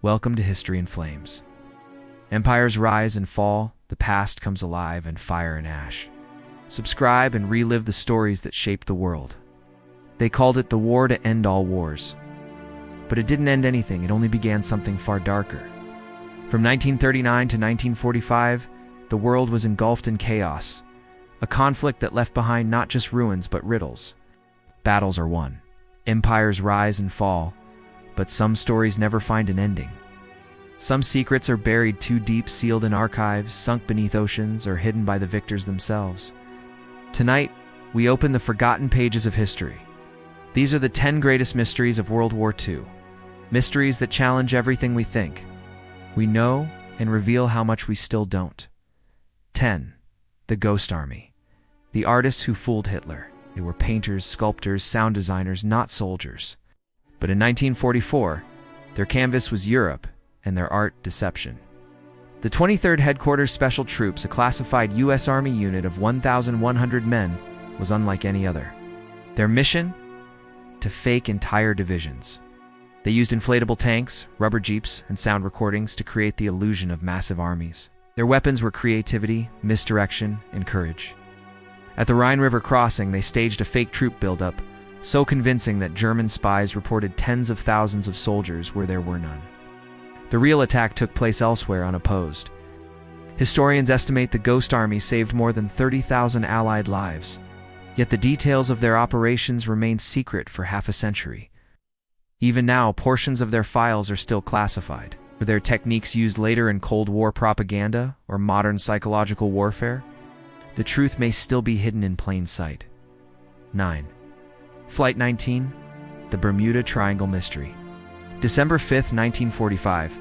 Welcome to History in Flames. Empires rise and fall, the past comes alive in fire and ash. Subscribe and relive the stories that shaped the world. They called it the war to end all wars. But it didn't end anything, it only began something far darker. From 1939 to 1945, the world was engulfed in chaos. A conflict that left behind not just ruins but riddles. Battles are won. Empires rise and fall. But some stories never find an ending. Some secrets are buried too deep, sealed in archives, sunk beneath oceans, or hidden by the victors themselves. Tonight, we open the forgotten pages of history. These are the 10 greatest mysteries of World War II. Mysteries that challenge everything we think. We know and reveal how much we still don't. 10. The Ghost Army. The artists who fooled Hitler. They were painters, sculptors, sound designers, not soldiers. But in 1944, their canvas was Europe, and their art deception. The 23rd Headquarters Special Troops, a classified U.S. Army unit of 1,100 men, was unlike any other. Their mission? To fake entire divisions. They used inflatable tanks, rubber jeeps, and sound recordings to create the illusion of massive armies. Their weapons were creativity, misdirection, and courage. At the Rhine River crossing, they staged a fake troop buildup, so convincing that German spies reported tens of thousands of soldiers where there were none. The real attack took place elsewhere unopposed. Historians estimate the Ghost Army saved more than 30,000 Allied lives, yet the details of their operations remained secret for half a century. Even now, portions of their files are still classified. Were their techniques used later in Cold War propaganda or modern psychological warfare? The truth may still be hidden in plain sight. 9. Flight 19, the Bermuda Triangle Mystery. December 5, 1945,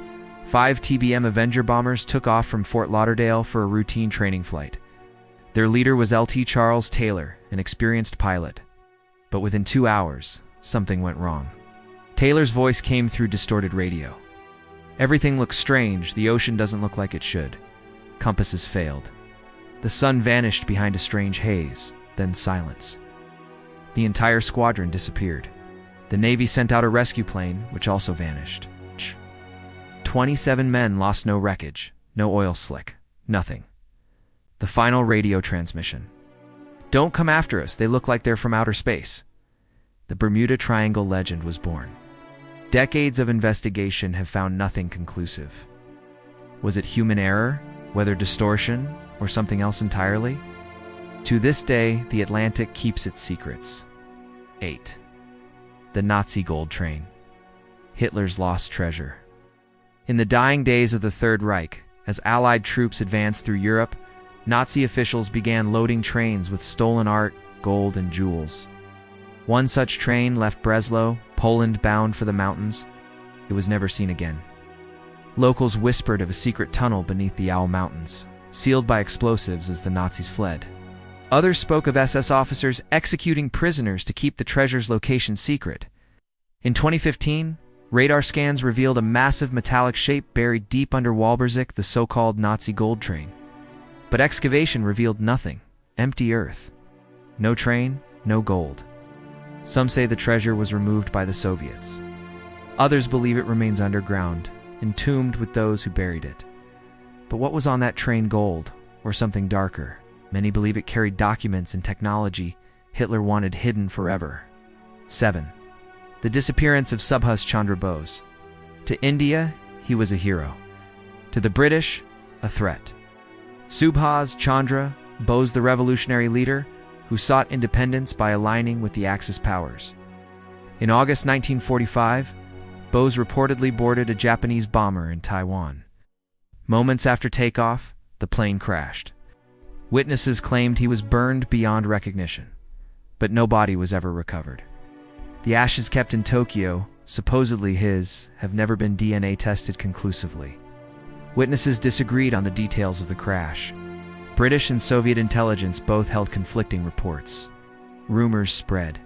5 TBM Avenger bombers took off from Fort Lauderdale for a routine training flight. Their leader was LT Charles Taylor, an experienced pilot. But within 2 hours, something went wrong. Taylor's voice came through distorted radio. Everything looks strange, the ocean doesn't look like it should. Compasses failed. The sun vanished behind a strange haze, then silence. The entire squadron disappeared. The Navy sent out a rescue plane, which also vanished. 27 men lost no wreckage, no oil slick, nothing. The final radio transmission. Don't come after us, they look like they're from outer space. The Bermuda Triangle legend was born. Decades of investigation have found nothing conclusive. Was it human error, weather distortion, or something else entirely? To this day, the Atlantic keeps its secrets. 8. The Nazi Gold Train. Hitler's lost treasure. In the dying days of the Third Reich, as Allied troops advanced through Europe, Nazi officials began loading trains with stolen art, gold, and jewels. One such train left Breslau, Poland, bound for the mountains. It was never seen again. Locals whispered of a secret tunnel beneath the Owl Mountains, sealed by explosives as the Nazis fled. Others spoke of SS officers executing prisoners to keep the treasure's location secret. In 2015, radar scans revealed a massive metallic shape buried deep under Walbersich, the so-called Nazi gold train. But excavation revealed nothing, empty earth. No train, no gold. Some say the treasure was removed by the Soviets. Others believe it remains underground, entombed with those who buried it. But what was on that train, gold, or something darker? Many believe it carried documents and technology Hitler wanted hidden forever. 7. The disappearance of Subhas Chandra Bose. To India, he was a hero. To the British, a threat. Subhas Chandra Bose, the revolutionary leader who sought independence by aligning with the Axis powers. In August 1945, Bose reportedly boarded a Japanese bomber in Taiwan. Moments after takeoff, the plane crashed. Witnesses claimed he was burned beyond recognition, but no body was ever recovered. The ashes kept in Tokyo, supposedly his, have never been DNA tested conclusively. Witnesses disagreed on the details of the crash. British and Soviet intelligence both held conflicting reports. Rumors spread.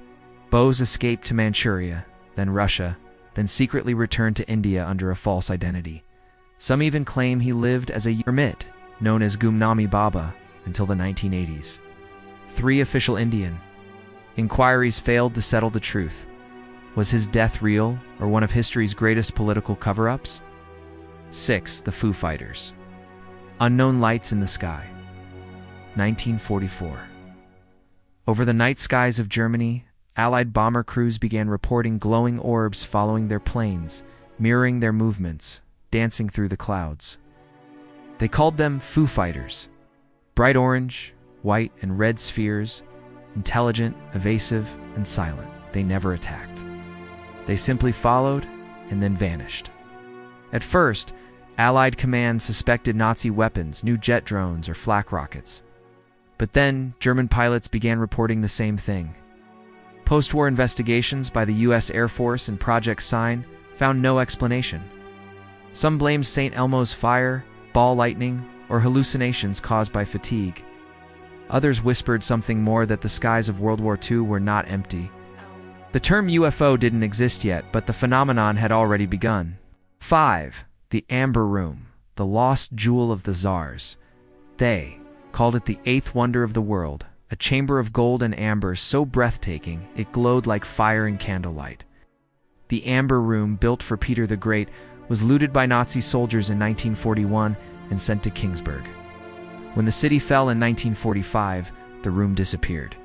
Bose escaped to Manchuria, then Russia, then secretly returned to India under a false identity. Some even claim he lived as a hermit, known as Gumnami Baba, until the 1980s. 3 official Indian. Inquiries failed to settle the truth. Was his death real, or one of history's greatest political cover-ups? 6. The Foo Fighters. Unknown lights in the sky. 1944. Over the night skies of Germany, Allied bomber crews began reporting glowing orbs following their planes, mirroring their movements, dancing through the clouds. They called them Foo Fighters. Bright orange, white, and red spheres, intelligent, evasive, and silent. They never attacked. They simply followed and then vanished. At first, Allied commands suspected Nazi weapons, new jet drones, or flak rockets. But then, German pilots began reporting the same thing. Post-war investigations by the U.S. Air Force and Project Sign found no explanation. Some blamed St. Elmo's fire, ball lightning, or hallucinations caused by fatigue. Others whispered something more, that the skies of World War II were not empty. The term UFO didn't exist yet, but the phenomenon had already begun. 5. The Amber Room, the lost jewel of the Tsars. They called it the eighth wonder of the world, a chamber of gold and amber so breathtaking it glowed like fire in candlelight. The Amber Room, built for Peter the Great, was looted by Nazi soldiers in 1941 and sent to Kingsburg. When the city fell in 1945, the room disappeared.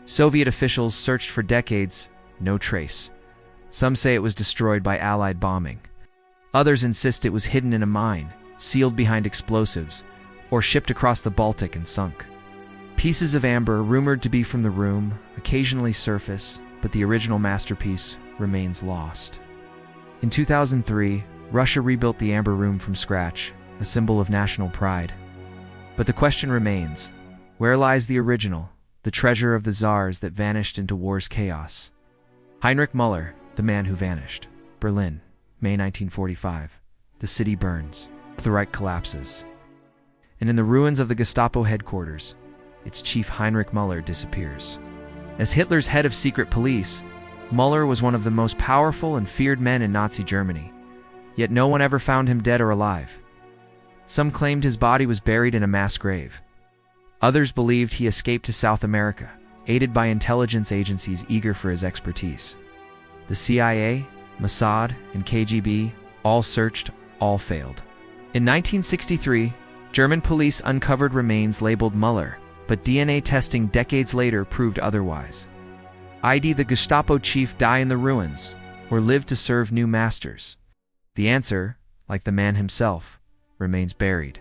Soviet officials searched for decades, no trace. Some say it was destroyed by Allied bombing. Others insist it was hidden in a mine, sealed behind explosives, or shipped across the Baltic and sunk. Pieces of amber, rumored to be from the room, occasionally surface, but the original masterpiece remains lost. In 2003, Russia rebuilt the Amber Room from scratch, a symbol of national pride. But the question remains, where lies the original, the treasure of the Tsars that vanished into war's chaos? Heinrich Müller, the man who vanished. Berlin, May 1945. The city burns. The Reich collapses. And in the ruins of the Gestapo headquarters, its chief Heinrich Müller disappears. As Hitler's head of secret police, Müller was one of the most powerful and feared men in Nazi Germany. Yet no one ever found him dead or alive. Some claimed his body was buried in a mass grave. Others believed he escaped to South America, aided by intelligence agencies eager for his expertise. The CIA, Mossad, and KGB all searched, all failed. In 1963, German police uncovered remains labeled Müller, but DNA testing decades later proved otherwise. Did the Gestapo chief die in the ruins, or live to serve new masters? The answer, like the man himself, remains buried.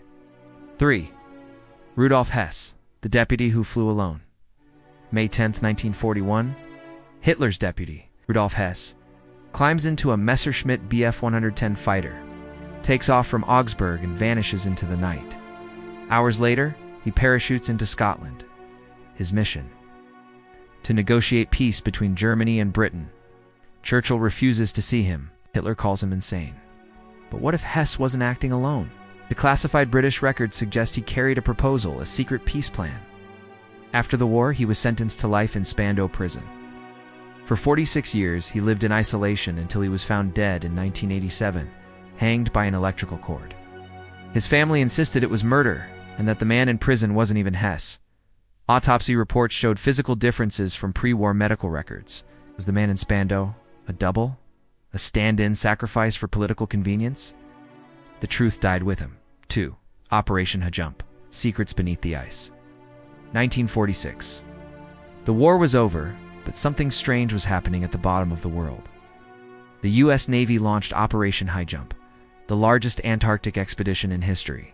3. Rudolf Hess, the deputy who flew alone. May 10, 1941, Hitler's deputy, Rudolf Hess, climbs into a Messerschmitt Bf 110 fighter, takes off from Augsburg and vanishes into the night. Hours later, he parachutes into Scotland. His mission: to negotiate peace between Germany and Britain. Churchill refuses to see him. Hitler calls him insane. But what if Hess wasn't acting alone? The classified British records suggest he carried a proposal, a secret peace plan. After the war, he was sentenced to life in Spandau prison. For 46 years, he lived in isolation until he was found dead in 1987, hanged by an electrical cord. His family insisted it was murder, and that the man in prison wasn't even Hess. Autopsy reports showed physical differences from pre-war medical records. Was the man in Spandau a double? A stand-in sacrifice for political convenience? The truth died with him. 2. Operation Highjump. Secrets beneath the ice. 1946. The war was over, but something strange was happening at the bottom of the world. The U.S. Navy launched Operation Highjump, the largest Antarctic expedition in history.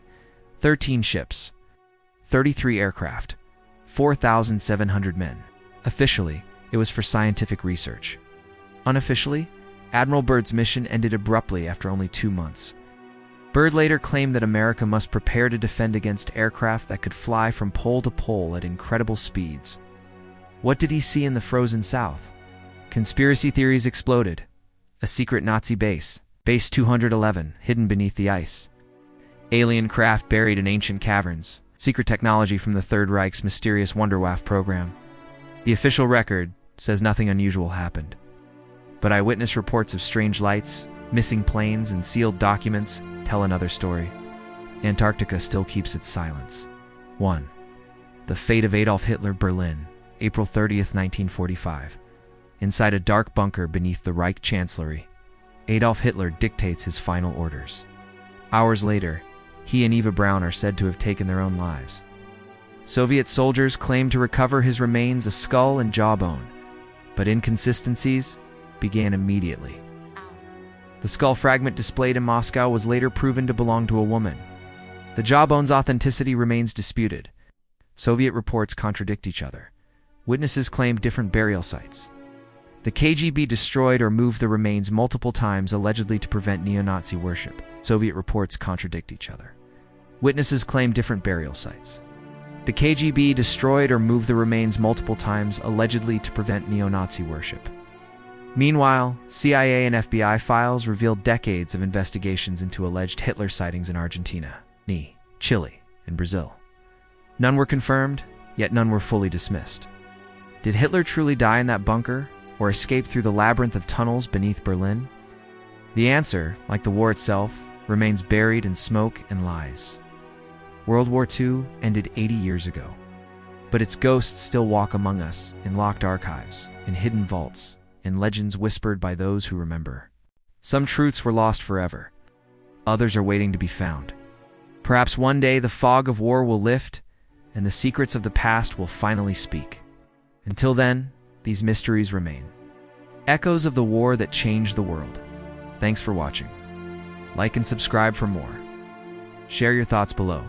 13 ships, 33 aircraft, 4,700 men. Officially, it was for scientific research. Unofficially, Admiral Byrd's mission ended abruptly after only 2 months. Byrd later claimed that America must prepare to defend against aircraft that could fly from pole to pole at incredible speeds. What did he see in the frozen South? Conspiracy theories exploded. A secret Nazi base, Base 211, hidden beneath the ice. Alien craft buried in ancient caverns, secret technology from the Third Reich's mysterious Wunderwaffe program. The official record says nothing unusual happened. But eyewitness reports of strange lights, missing planes, and sealed documents tell another story. Antarctica still keeps its silence. 1. The Fate of Adolf Hitler, Berlin, April 30th, 1945. Inside a dark bunker beneath the Reich Chancellery, Adolf Hitler dictates his final orders. Hours later, he and Eva Braun are said to have taken their own lives. Soviet soldiers claimed to recover his remains, a skull and jawbone, but inconsistencies began immediately. The skull fragment displayed in Moscow was later proven to belong to a woman. The jawbone's authenticity remains disputed. Soviet reports contradict each other. Witnesses claim different burial sites. The KGB destroyed or moved the remains multiple times, allegedly to prevent neo-Nazi worship. Soviet reports contradict each other. Witnesses claim different burial sites. The KGB destroyed or moved the remains multiple times, allegedly to prevent neo-Nazi worship. Meanwhile, CIA and FBI files revealed decades of investigations into alleged Hitler sightings in Argentina, Chile, and Brazil. None were confirmed, yet none were fully dismissed. Did Hitler truly die in that bunker, or escape through the labyrinth of tunnels beneath Berlin? The answer, like the war itself, remains buried in smoke and lies. World War II ended 80 years ago, but its ghosts still walk among us in locked archives, in hidden vaults, in legends whispered by those who remember. Some truths were lost forever. Others are waiting to be found. Perhaps one day the fog of war will lift, and the secrets of the past will finally speak. Until then, these mysteries remain. Echoes of the war that changed the world. Thanks for watching. Like and subscribe for more. Share your thoughts below.